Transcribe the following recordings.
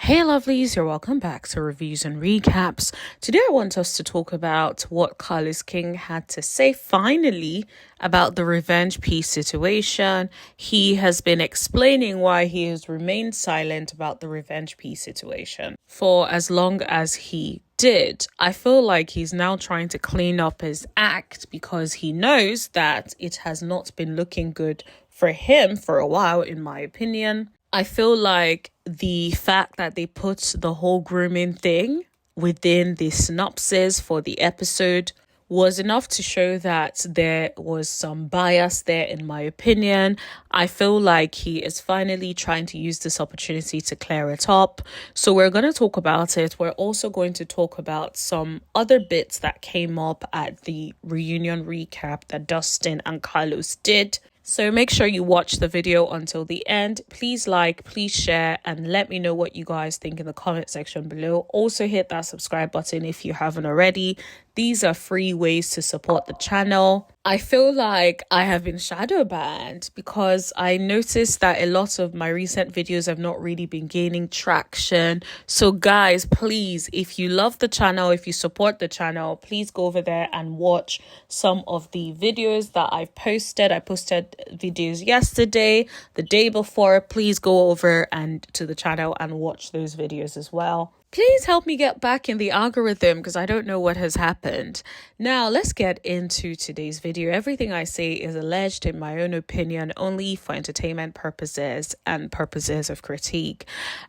Hey lovelies, you're welcome back to Reviews and Recaps. Today I want us to talk about what Carlos King had to say finally about the revenge piece situation. He has been explaining why he has remained silent about the revenge piece situation for as long as he did. I feel like he's now trying to clean up his act because he knows that it has not been looking good for him for a while, in my opinion. I feel like the fact that they put the whole grooming thing within the synopsis for the episode was enough to show that there was some bias there, in my opinion. I feel like he is finally trying to use this opportunity to clear it up. So we're going to talk about it. We're also going to talk about some other bits that came up at the reunion recap that Dustin and Carlos did. So make sure you watch the video until the end. Please like, please share, and let me know what you guys think in the comment section below. Also hit that subscribe button if you haven't already. These are free ways to support the channel. I feel like I have been shadow banned because I noticed that a lot of my recent videos have not really been gaining traction. So guys, please, if you love the channel, if you support the channel, please go over there and watch some of the videos that I've posted. I posted videos yesterday, the day before. Please go over and to the channel and watch those videos as well. Please help me get back in the algorithm because I don't know what has happened. Now, let's get into today's video. Everything I say is alleged, in my own opinion, only for entertainment purposes and purposes of critique.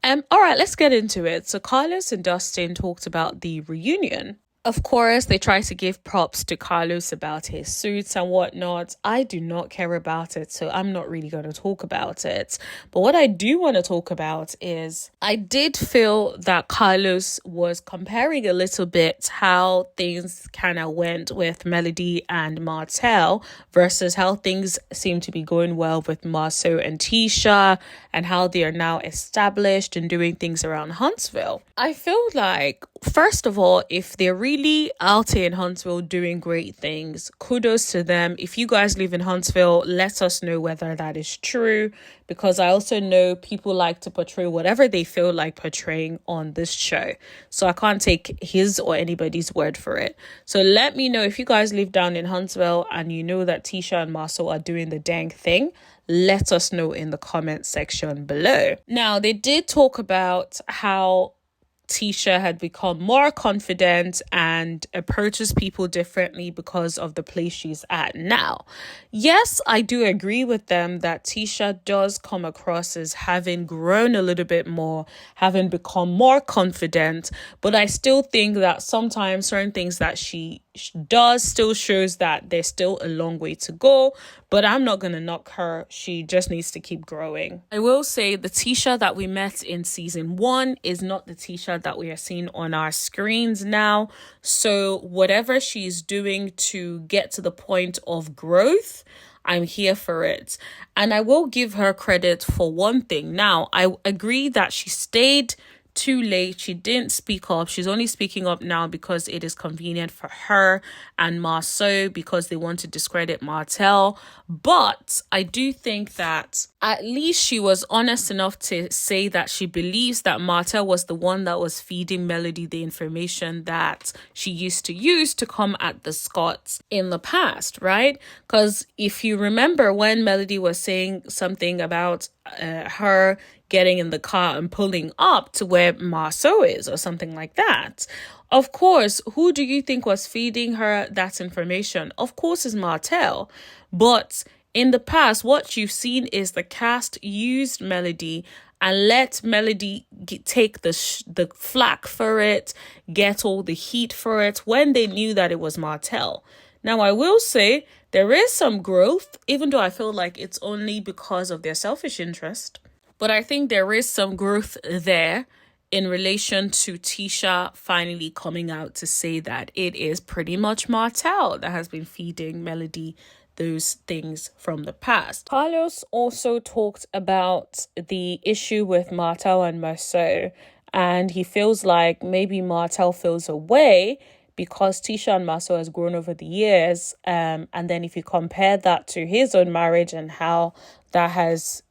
All right, let's get into it. So Carlos and Dustin talked about the reunion. Of course, they try to give props to Carlos about his suits and whatnot. I do not care about it, so I'm not really going to talk about it. But what I do want to talk about is I did feel that Carlos was comparing a little bit how things kind of went with Melody and Martel versus how things seem to be going well with Marceau and Tisha and how they are now established and doing things around Huntsville. I feel like, first of all, if they're really out here in Huntsville doing great things, kudos to them. If you guys live in Huntsville, let us know whether that is true, because I also know people like to portray whatever they feel like portraying on this show. So I can't take his or anybody's word for it. So let me know if you guys live down in Huntsville and you know that Tisha and Marceau are doing the dang thing. Let us know in the comment section below. Now, they did talk about how Tisha had become more confident and approaches people differently because of the place she's at now. Yes, I do agree with them that Tisha does come across as having grown a little bit more, having become more confident, but I still think that sometimes certain things that she does still shows that there's still a long way to go, but I'm not going to knock her. She just needs to keep growing. I will say the Tisha that we met in season 1 is not the Tisha that we are seeing on our screens now. So whatever she's doing to get to the point of growth, I'm here for it. And I will give her credit for one thing. Now, I agree that she stayed too late. She didn't speak up. She's only speaking up now because it is convenient for her and Marceau, because they want to discredit Martel. But I do think that at least she was honest enough to say that she believes that Martel was the one that was feeding Melody the information that she used to use to come at the Scots in the past, right? Because if you remember when Melody was saying something about her getting in the car and pulling up to where Marceau is or something like that. Of course, who do you think was feeding her that information? Of course, it's Martel. But in the past, what you've seen is the cast used Melody and let Melody take the flack for it, get all the heat for it when they knew that it was Martel. Now, I will say there is some growth, even though I feel like it's only because of their selfish interest. But I think there is some growth there in relation to Tisha finally coming out to say that it is pretty much Martel that has been feeding Melody those things from the past. Carlos also talked about the issue with Martel and Marceau, and he feels like maybe Martel feels away because Tisha and Marceau has grown over the years. And then if you compare that to his own marriage and how that has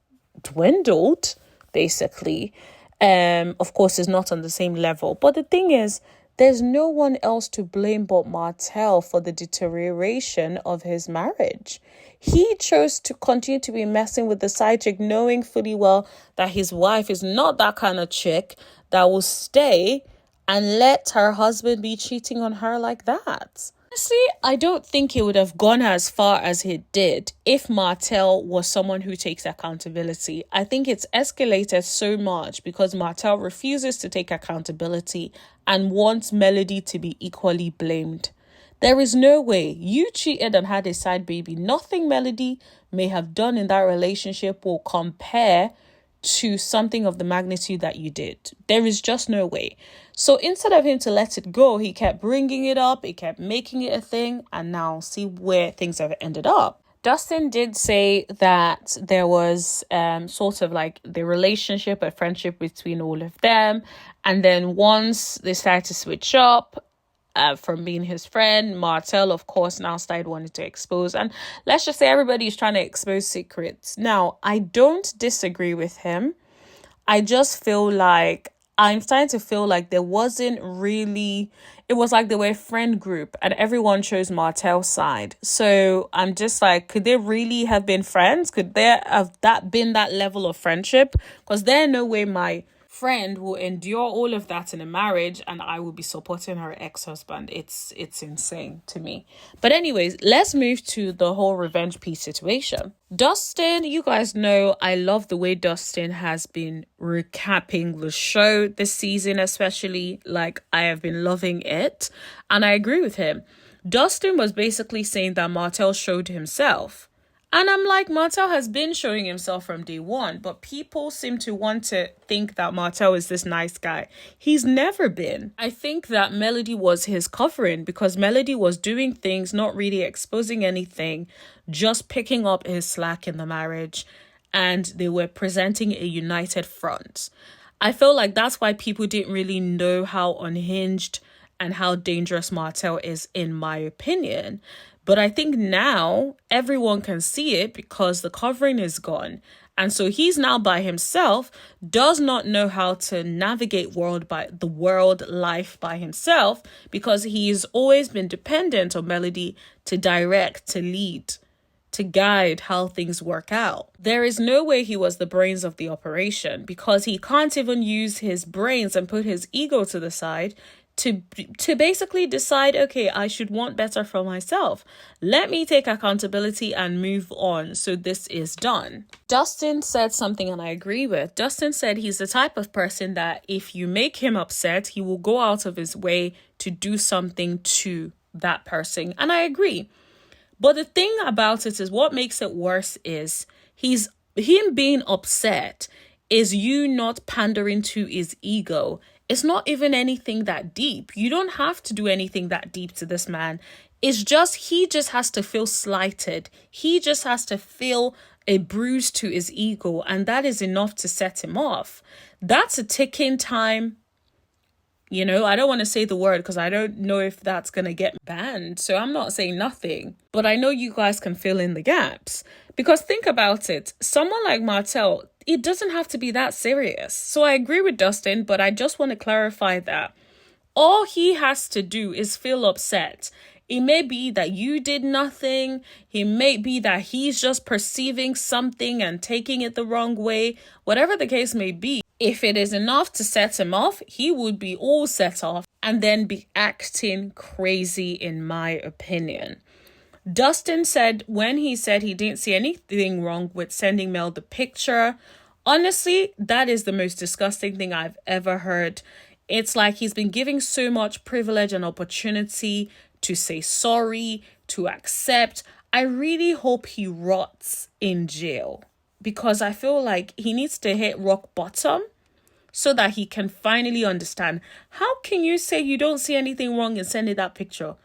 dwindled, basically, Of course, it's not on the same level. But the thing is, there's no one else to blame but Martel for the deterioration of his marriage. He chose to continue to be messing with the side chick, knowing fully well that his wife is not that kind of chick that will stay and let her husband be cheating on her like that. Honestly, I don't think he would have gone as far as he did if Martel was someone who takes accountability. I think it's escalated so much because Martel refuses to take accountability and wants Melody to be equally blamed. There is no way. You cheated and had a side baby. Nothing Melody may have done in that relationship will compare to something of the magnitude that you did. There is just no way. So instead of him to let it go, he kept bringing it up, he kept making it a thing, and now see where things have ended up. Dustin did say that there was sort of like the relationship, a friendship between all of them, and then once they started to switch up, from being his friend, Martel, of course, now started wanting to expose. And let's just say everybody's trying to expose secrets. Now, I don't disagree with him. I just feel like I'm starting to feel like there wasn't really, it was like they were a friend group and everyone chose Martel's side. So I'm just like, could they really have been friends? Could there have that been that level of friendship? Because there's no way my friend will endure all of that in a marriage and I will be supporting her ex-husband. It's insane to me. But anyways, let's move to the whole revenge piece situation. Dustin, you guys know I love the way Dustin has been recapping the show this season, especially. Like, I have been loving it and I agree with him. Dustin was basically saying that Martel showed himself. And I'm like, Martel has been showing himself from day one, but people seem to want to think that Martel is this nice guy. He's never been. I think that Melody was his covering because Melody was doing things, not really exposing anything, just picking up his slack in the marriage, and they were presenting a united front. I feel like that's why people didn't really know how unhinged and how dangerous Martel is, in my opinion. But I think now everyone can see it because the covering is gone. And so he's now by himself, does not know how to navigate the world life by himself because he's always been dependent on Melody to direct, to lead, to guide how things work out. There is no way he was the brains of the operation because he can't even use his brains and put his ego to the side to basically decide, okay, I should want better for myself. Let me take accountability and move on so this is done. Dustin said something and I agree with. Dustin said he's the type of person that if you make him upset, he will go out of his way to do something to that person. And I agree. But the thing about it is what makes it worse is him being upset is you not pandering to his ego. It's not even anything that deep. You don't have to do anything that deep to this man. It's just, he just has to feel slighted. He just has to feel a bruise to his ego. And that is enough to set him off. That's a ticking time. You know, I don't want to say the word because I don't know if that's going to get banned. So I'm not saying nothing. But I know you guys can fill in the gaps. Because think about it. Someone like Martel, it doesn't have to be that serious. So I agree with Dustin, but I just want to clarify that all he has to do is feel upset. It may be that you did nothing. It may be that he's just perceiving something and taking it the wrong way. Whatever the case may be, if it is enough to set him off, he would be all set off and then be acting crazy, in my opinion. Dustin said when he said he didn't see anything wrong with sending Mel the picture, honestly, that is the most disgusting thing I've ever heard. It's like he's been giving so much privilege and opportunity to say sorry, to accept. I really hope he rots in jail because I feel like he needs to hit rock bottom so that he can finally understand. How can you say you don't see anything wrong in sending that picture?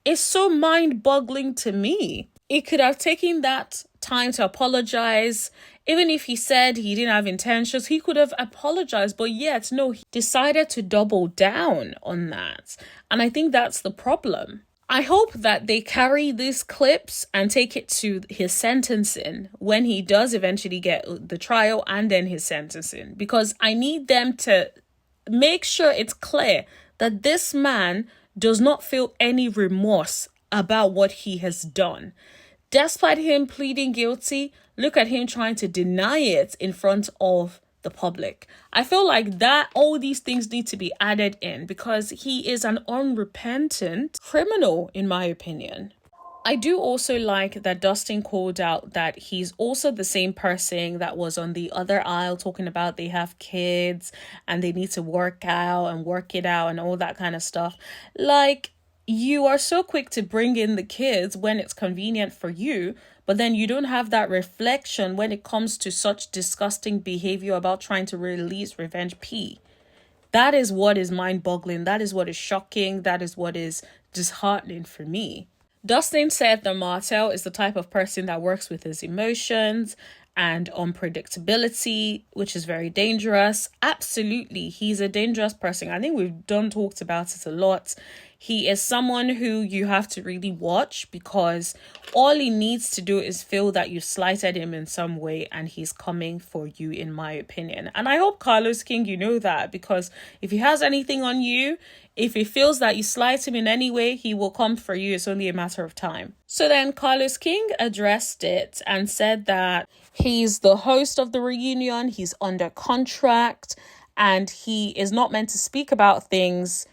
It's so mind-boggling to me. It could have taken that time to apologize. Even if he said he didn't have intentions, he could have apologized. But yet, no, he decided to double down on that. And I think that's the problem. I hope that they carry these clips and take it to his sentencing when he does eventually get the trial and then his sentencing, because I need them to make sure it's clear that this man does not feel any remorse about what he has done. Despite him pleading guilty, look at him trying to deny it in front of the public. I feel like that all these things need to be added in because he is an unrepentant criminal, in my opinion. I do also like that Dustin called out that he's also the same person that was on the other aisle talking about they have kids and they need to work out and work it out and all that kind of stuff. Like, you are so quick to bring in the kids when it's convenient for you, but then you don't have that reflection when it comes to such disgusting behavior about trying to release revenge P. That is what is mind-boggling. That is what is shocking. That is what is disheartening for me. Dustin said that Martel is the type of person that works with his emotions and unpredictability, which is very dangerous. Absolutely, he's a dangerous person. I think we've talked about it a lot. He is someone who you have to really watch because all he needs to do is feel that you slighted him in some way and he's coming for you, in my opinion. And I hope Carlos King, you know that, because if he has anything on you, if he feels that you slight him in any way, he will come for you. It's only a matter of time. So then Carlos King addressed it and said that he's the host of the reunion, he's under contract, and he is not meant to speak about things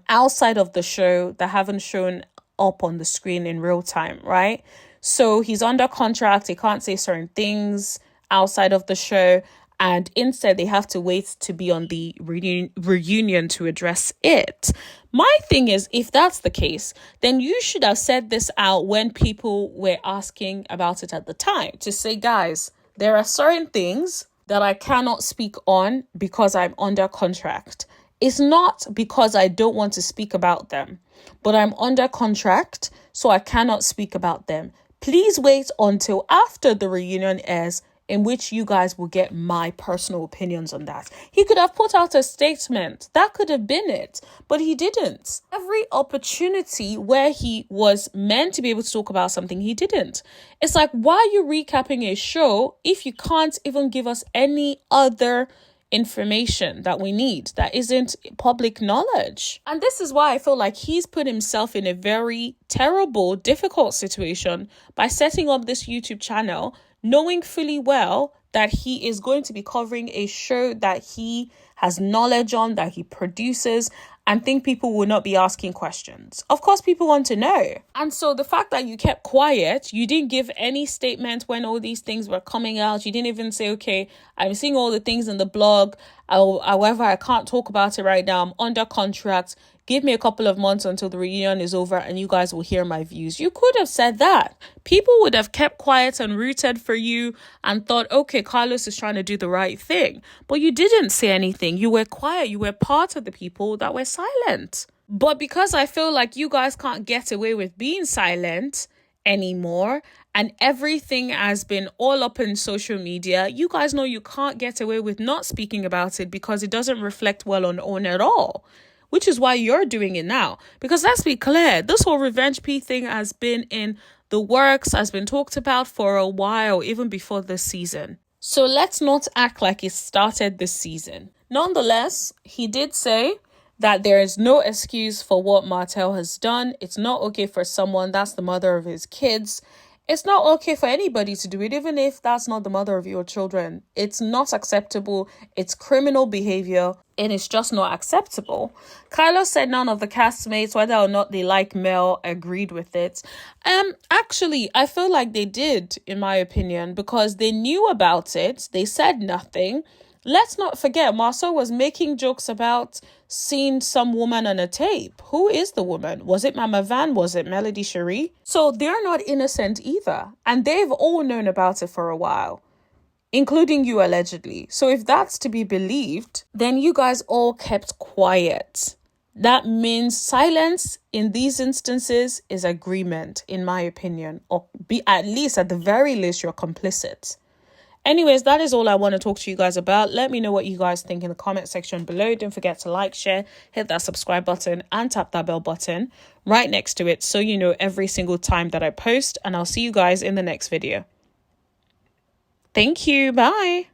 outside of the show that haven't shown up on the screen in real time, right? So he's under contract. He can't say certain things outside of the show. And instead, they have to wait to be on the reunion to address it. My thing is, if that's the case, then you should have said this out when people were asking about it at the time. To say, guys, there are certain things that I cannot speak on because I'm under contract. It's not because I don't want to speak about them, but I'm under contract, so I cannot speak about them. Please wait until after the reunion airs, in which you guys will get my personal opinions on that. He could have put out a statement. That could have been it, but he didn't. Every opportunity where he was meant to be able to talk about something, he didn't. It's like, why are you recapping a show if you can't even give us any other information that we need that isn't public knowledge? And this is why I feel like he's put himself in a very terrible, difficult situation by setting up this YouTube channel, knowing fully well that he is going to be covering a show that he has knowledge on, that he produces, and think people will not be asking questions. Of course, people want to know. And so the fact that you kept quiet, you didn't give any statement when all these things were coming out. You didn't even say, okay, I'm seeing all the things in the blog. However, I can't talk about it right now. I'm under contract. Give me a couple of months until the reunion is over and you guys will hear my views. You could have said that. People would have kept quiet and rooted for you and thought, okay, Carlos is trying to do the right thing. But you didn't say anything. You were quiet. You were part of the people that were silent. But because I feel like you guys can't get away with being silent anymore and everything has been all up in social media, you guys know you can't get away with not speaking about it because it doesn't reflect well on OWN at all. Which is why you're doing it now. Because let's be clear, this whole Revenge P thing has been in the works, has been talked about for a while, even before this season. So let's not act like it started this season. Nonetheless, he did say that there is no excuse for what Martel has done. It's not okay for someone that's the mother of his kids. It's not okay for anybody to do it, even if that's not the mother of your children. It's not acceptable. It's criminal behavior, and it's just not acceptable. Kylo said none of the castmates, whether or not they like Mel, agreed with it. Actually, I feel like they did, in my opinion, because they knew about it. They said nothing. Let's not forget, Marceau was making jokes about seeing some woman on a tape. Who is the woman? Was it Mama Van? Was it Melodyshari? So they're not innocent either. And they've all known about it for a while, including you allegedly. So if that's to be believed, then you guys all kept quiet. That means silence in these instances is agreement, in my opinion, or be at least, at the very least, you're complicit. Anyways, that is all I want to talk to you guys about. Let me know what you guys think in the comment section below. Don't forget to like, share, hit that subscribe button and tap that bell button right next to it so you know every single time that I post. And I'll see you guys in the next video. Thank you. Bye.